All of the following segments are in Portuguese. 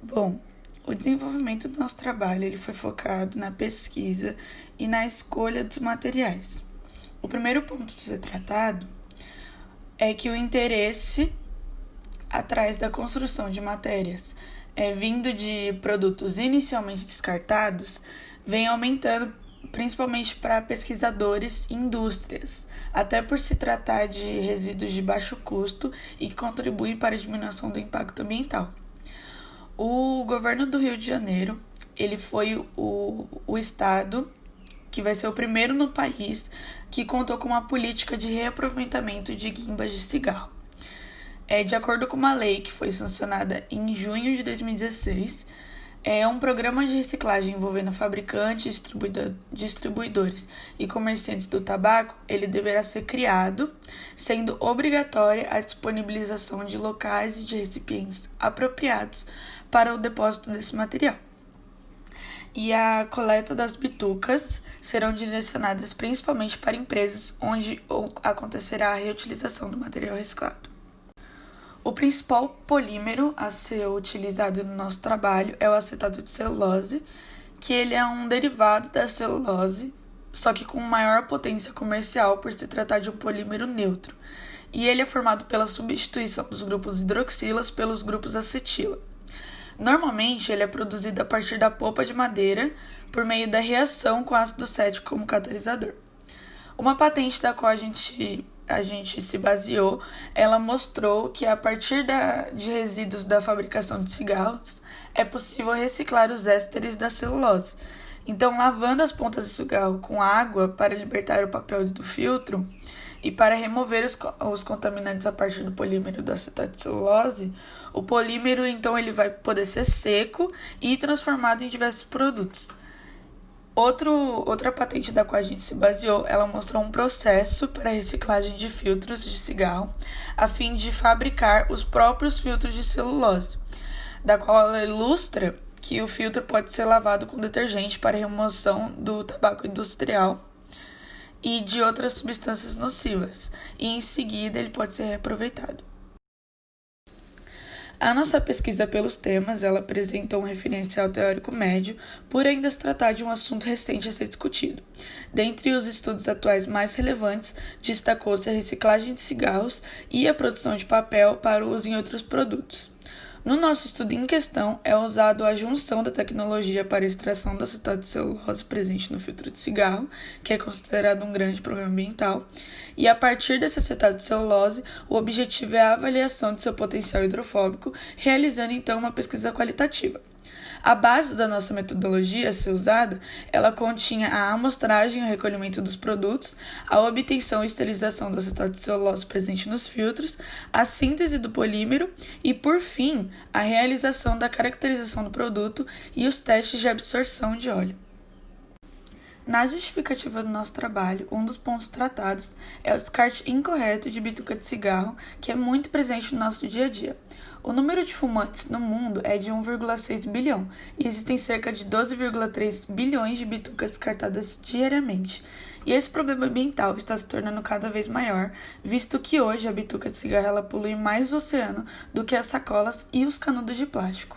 Bom, o desenvolvimento do nosso trabalho ele foi focado na pesquisa e na escolha dos materiais. O primeiro ponto a ser tratado é que o interesse atrás da construção de matérias vindo de produtos inicialmente descartados vem aumentando principalmente para pesquisadores e indústrias, até por se tratar de resíduos de baixo custo e que contribuem para a diminuição do impacto ambiental. O governo do Rio de Janeiro, ele foi o estado que vai ser o primeiro no país que contou com uma política de reaproveitamento de guimbas de cigarro. De acordo com uma lei que foi sancionada em junho de 2016, um programa de reciclagem envolvendo fabricantes, distribuidores e comerciantes do tabaco, ele deverá ser criado, sendo obrigatória a disponibilização de locais e de recipientes apropriados para o depósito desse material. E a coleta das bitucas serão direcionadas principalmente para empresas onde acontecerá a reutilização do material reciclado. O principal polímero a ser utilizado no nosso trabalho é o acetato de celulose, que ele é um derivado da celulose, só que com maior potência comercial por se tratar de um polímero neutro. E ele é formado pela substituição dos grupos hidroxilas pelos grupos acetila. Normalmente, ele é produzido a partir da polpa de madeira por meio da reação com ácido cético como catalisador. Uma patente da qual a gente se baseou, ela mostrou que a partir de resíduos da fabricação de cigarros, é possível reciclar os ésteres da celulose. Então, lavando as pontas do cigarro com água para libertar o papel do filtro e para remover os contaminantes a partir do polímero do acetato de celulose, o polímero, então, ele vai poder ser seco e transformado em diversos produtos. Outra patente da qual a gente se baseou, ela mostrou um processo para a reciclagem de filtros de cigarro, a fim de fabricar os próprios filtros de celulose, da qual ela ilustra que o filtro pode ser lavado com detergente para remoção do tabaco industrial e de outras substâncias nocivas, e em seguida ele pode ser reaproveitado. A nossa pesquisa pelos temas, ela apresenta um referencial teórico médio, por ainda se tratar de um assunto recente a ser discutido. Dentre os estudos atuais mais relevantes, destacou-se a reciclagem de cigarros e a produção de papel para uso em outros produtos. No nosso estudo em questão, é usado a junção da tecnologia para a extração do acetato de celulose presente no filtro de cigarro, que é considerado um grande problema ambiental, e a partir desse acetato de celulose, o objetivo é a avaliação de seu potencial hidrofóbico, realizando então uma pesquisa qualitativa. A base da nossa metodologia a ser usada, ela continha a amostragem e o recolhimento dos produtos, a obtenção e esterilização do acetato de celulose presente nos filtros, a síntese do polímero e, por fim, a realização da caracterização do produto e os testes de absorção de óleo. Na justificativa do nosso trabalho, um dos pontos tratados é o descarte incorreto de bituca de cigarro, que é muito presente no nosso dia a dia. O número de fumantes no mundo é de 1,6 bilhão e existem cerca de 12,3 bilhões de bitucas descartadas diariamente. E esse problema ambiental está se tornando cada vez maior, visto que hoje a bituca de cigarro ela polui mais o oceano do que as sacolas e os canudos de plástico.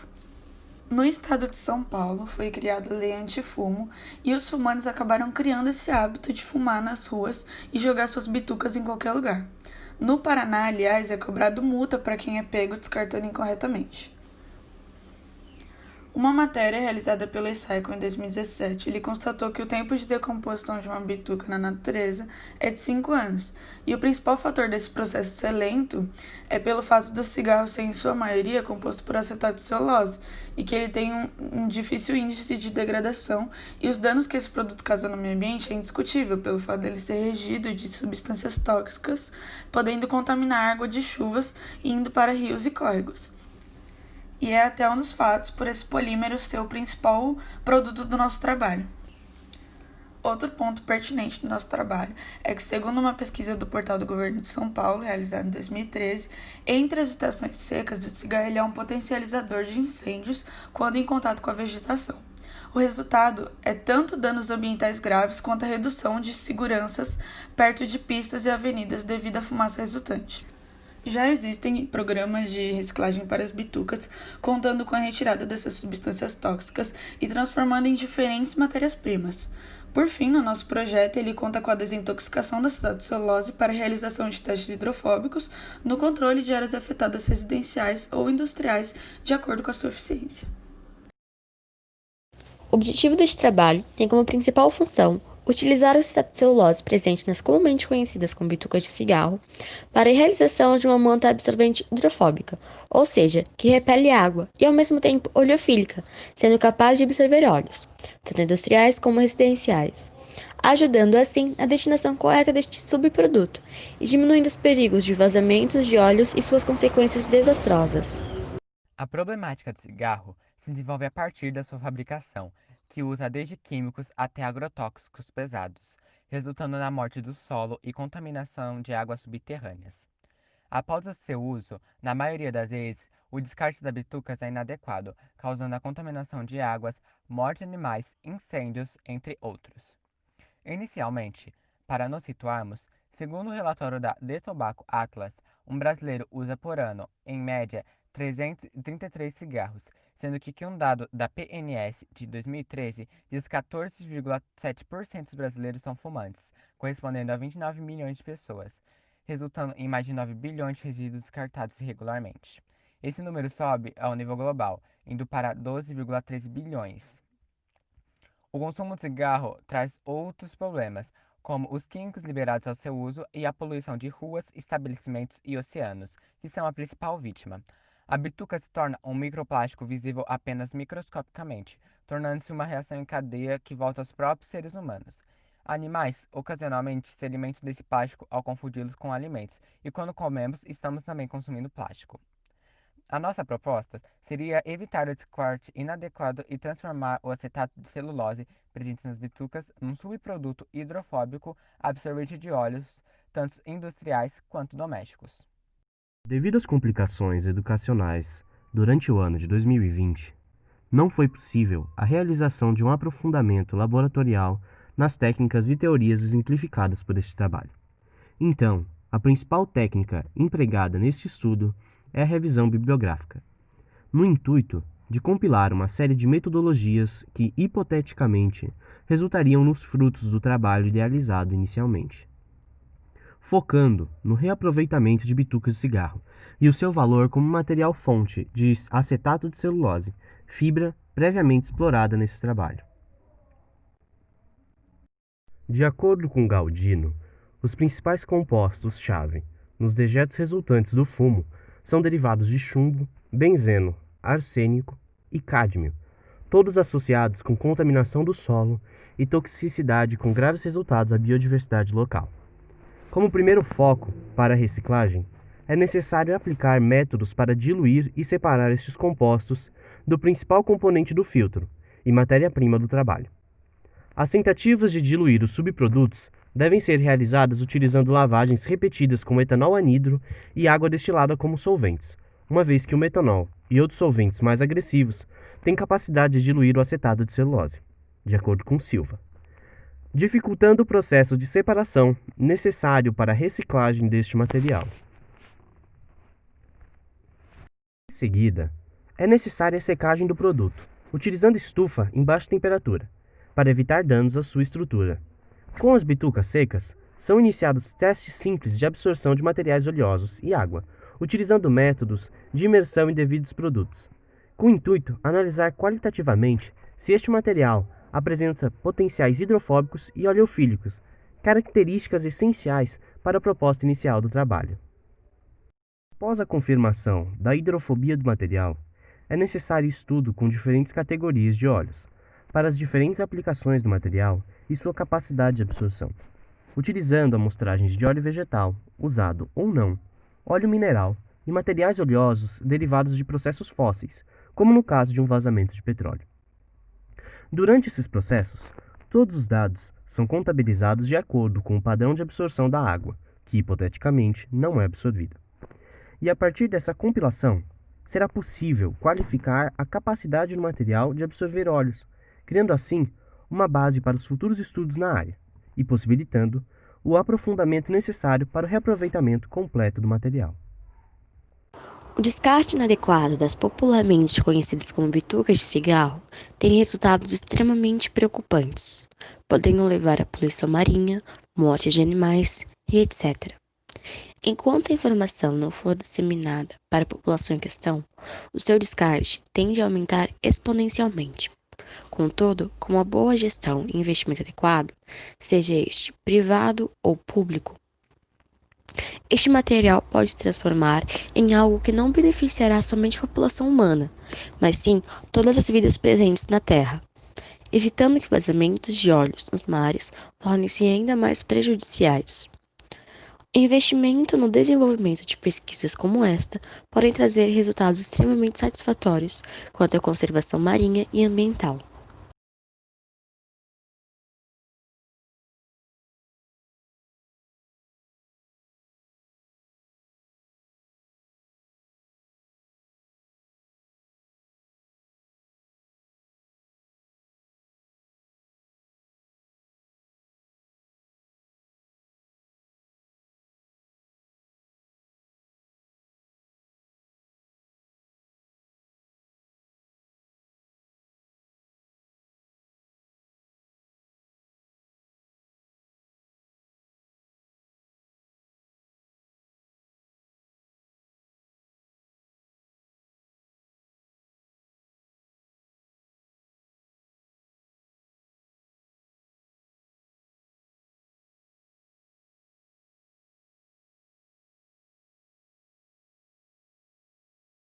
No estado de São Paulo, foi criada a lei antifumo e os fumantes acabaram criando esse hábito de fumar nas ruas e jogar suas bitucas em qualquer lugar. No Paraná, aliás, é cobrado multa para quem é pego descartando incorretamente. Uma matéria realizada pelo Recycle em 2017, ele constatou que o tempo de decomposição de uma bituca na natureza é de 5 anos, e o principal fator desse processo ser lento é pelo fato do cigarro ser, em sua maioria, composto por acetato de celulose, e que ele tem um difícil índice de degradação, e os danos que esse produto causa no meio ambiente é indiscutível, pelo fato dele ser regido de substâncias tóxicas, podendo contaminar a água de chuvas e indo para rios e córregos. E é até um dos fatos por esse polímero ser o principal produto do nosso trabalho. Outro ponto pertinente do nosso trabalho é que, segundo uma pesquisa do Portal do Governo de São Paulo, realizada em 2013, entre as estações secas do cigarro ele é um potencializador de incêndios quando em contato com a vegetação. O resultado é tanto danos ambientais graves quanto a redução de seguranças perto de pistas e avenidas devido à fumaça resultante. Já existem programas de reciclagem para as bitucas, contando com a retirada dessas substâncias tóxicas e transformando em diferentes matérias-primas. Por fim, no nosso projeto, ele conta com a desintoxicação da cidade de celulose para a realização de testes hidrofóbicos no controle de áreas afetadas residenciais ou industriais, de acordo com a sua eficiência. O objetivo deste trabalho tem como principal função utilizar o acetato de celulose presente nas comumente conhecidas como bitucas de cigarro para a realização de uma manta absorvente hidrofóbica, ou seja, que repele água e ao mesmo tempo oleofílica, sendo capaz de absorver óleos, tanto industriais como residenciais, ajudando assim na destinação correta deste subproduto e diminuindo os perigos de vazamentos de óleos e suas consequências desastrosas. A problemática do cigarro se desenvolve a partir da sua fabricação, que usa desde químicos até agrotóxicos pesados, resultando na morte do solo e contaminação de águas subterrâneas. Após o seu uso, na maioria das vezes, o descarte da bitucas é inadequado, causando a contaminação de águas, morte de animais, incêndios, entre outros. Inicialmente, para nos situarmos, segundo o relatório da The Tobacco Atlas, um brasileiro usa por ano, em média, 333 cigarros, sendo que um dado da PNS de 2013 diz que 14,7% dos brasileiros são fumantes, correspondendo a 29 milhões de pessoas, resultando em mais de 9 bilhões de resíduos descartados irregularmente. Esse número sobe ao nível global, indo para 12,3 bilhões. O consumo de cigarro traz outros problemas, como os químicos liberados ao seu uso e a poluição de ruas, estabelecimentos e oceanos, que são a principal vítima. A bituca se torna um microplástico visível apenas microscopicamente, tornando-se uma reação em cadeia que volta aos próprios seres humanos. Animais, ocasionalmente, se alimentam desse plástico ao confundi-los com alimentos, e quando comemos, estamos também consumindo plástico. A nossa proposta seria evitar o descarte inadequado e transformar o acetato de celulose presente nas bitucas num subproduto hidrofóbico absorvente de óleos, tanto industriais quanto domésticos. Devido às complicações educacionais durante o ano de 2020, não foi possível a realização de um aprofundamento laboratorial nas técnicas e teorias exemplificadas por este trabalho. Então, a principal técnica empregada neste estudo é a revisão bibliográfica, no intuito de compilar uma série de metodologias que, hipoteticamente, resultariam nos frutos do trabalho idealizado inicialmente, focando no reaproveitamento de bitucas de cigarro e o seu valor como material-fonte de acetato de celulose, fibra previamente explorada nesse trabalho. De acordo com Galdino, os principais compostos-chave nos dejetos resultantes do fumo são derivados de chumbo, benzeno, arsênico e cádmio, todos associados com contaminação do solo e toxicidade com graves resultados à biodiversidade local. Como primeiro foco para a reciclagem, é necessário aplicar métodos para diluir e separar estes compostos do principal componente do filtro e matéria-prima do trabalho. As tentativas de diluir os subprodutos devem ser realizadas utilizando lavagens repetidas com etanol anidro e água destilada como solventes, uma vez que o metanol e outros solventes mais agressivos têm capacidade de diluir o acetato de celulose, de acordo com Silva, dificultando o processo de separação necessário para a reciclagem deste material. Em seguida, é necessária a secagem do produto, utilizando estufa em baixa temperatura, para evitar danos à sua estrutura. Com as bitucas secas, são iniciados testes simples de absorção de materiais oleosos e água, utilizando métodos de imersão em devidos produtos, com o intuito de analisar qualitativamente se este material apresenta potenciais hidrofóbicos e oleofílicos, características essenciais para a proposta inicial do trabalho. Após a confirmação da hidrofobia do material, é necessário estudo com diferentes categorias de óleos, para as diferentes aplicações do material e sua capacidade de absorção, utilizando amostragens de óleo vegetal, usado ou não, óleo mineral e materiais oleosos derivados de processos fósseis, como no caso de um vazamento de petróleo. Durante esses processos, todos os dados são contabilizados de acordo com o padrão de absorção da água, que hipoteticamente não é absorvida. E a partir dessa compilação, será possível qualificar a capacidade do material de absorver óleos, criando assim uma base para os futuros estudos na área e possibilitando o aprofundamento necessário para o reaproveitamento completo do material. O descarte inadequado das popularmente conhecidas como bitucas de cigarro tem resultados extremamente preocupantes, podendo levar à poluição marinha, morte de animais e etc. Enquanto a informação não for disseminada para a população em questão, o seu descarte tende a aumentar exponencialmente. Contudo, com uma boa gestão e investimento adequado, seja este privado ou público, este material pode se transformar em algo que não beneficiará somente a população humana, mas sim todas as vidas presentes na Terra, evitando que vazamentos de óleos nos mares tornem-se ainda mais prejudiciais. O investimento no desenvolvimento de pesquisas como esta podem trazer resultados extremamente satisfatórios quanto à conservação marinha e ambiental.